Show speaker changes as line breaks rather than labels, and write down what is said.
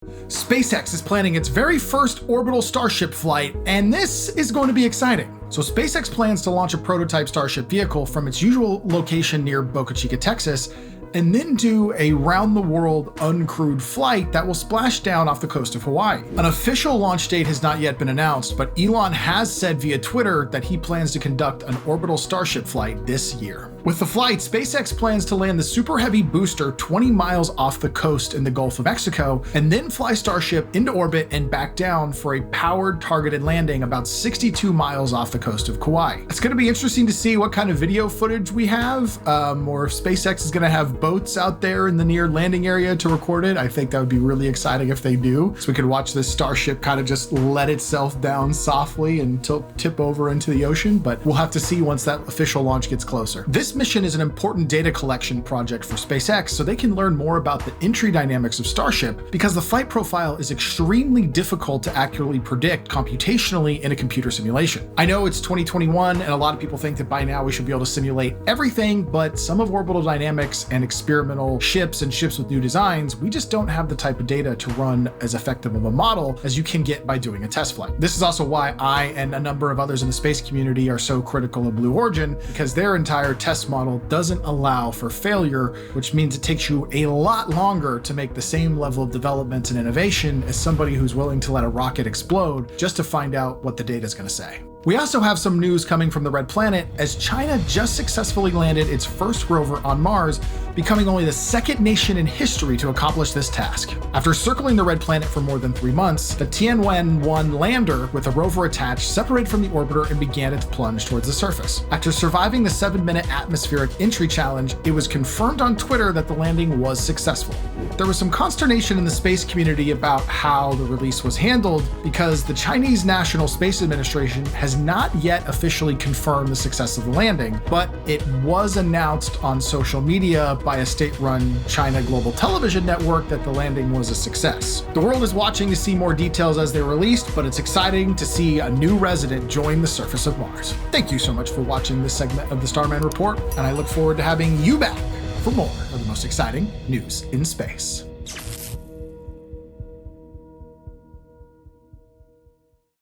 SpaceX is planning its very first orbital Starship flight, and this is going to be exciting. So SpaceX plans to launch a prototype Starship vehicle from its usual location near Boca Chica, Texas, and then do a round-the-world uncrewed flight that will splash down off the coast of Hawaii. An official launch date has not yet been announced, but Elon has said via Twitter that he plans to conduct an orbital Starship flight this year. With the flight, SpaceX plans to land the Super Heavy booster 20 miles off the coast in the Gulf of Mexico, and then fly Starship into orbit and back down for a powered targeted landing about 62 miles off the coast of Kauai. It's going to be interesting to see what kind of video footage we have, or if SpaceX is going to have boats out there in the near landing area to record it. I think that would be really exciting if they do, so we could watch this Starship kind of just let itself down softly and tip over into the ocean, but we'll have to see once that official launch gets closer. This mission is an important data collection project for SpaceX so they can learn more about the entry dynamics of Starship, because the flight profile is extremely difficult to accurately predict computationally in a computer simulation. I know it's 2021 and a lot of people think that by now we should be able to simulate everything, but some of orbital dynamics and experimental ships and ships with new designs, we just don't have the type of data to run as effective of a model as you can get by doing a test flight. This is also why I and a number of others in the space community are so critical of Blue Origin, because their entire test model doesn't allow for failure, which means it takes you a lot longer to make the same level of development and innovation as somebody who's willing to let a rocket explode just to find out what the data is going to say. We also have some news coming from the Red Planet, as China just successfully landed its first rover on Mars, becoming only the second nation in history to accomplish this task. After circling the Red Planet for more than 3 months, the Tianwen-1 lander with a rover attached separated from the orbiter and began its plunge towards the surface. After surviving the 7-minute atmospheric entry challenge, it was confirmed on Twitter that the landing was successful. There was some consternation in the space community about how the release was handled, because the Chinese National Space Administration has not yet officially confirmed the success of the landing, but it was announced on social media by a state-run China Global Television network that the landing was a success. The world is watching to see more details as they're released, but it's exciting to see a new resident join the surface of Mars. Thank you so much for watching this segment of the Starman Report, and I look forward to having you back for more of the most exciting news in space.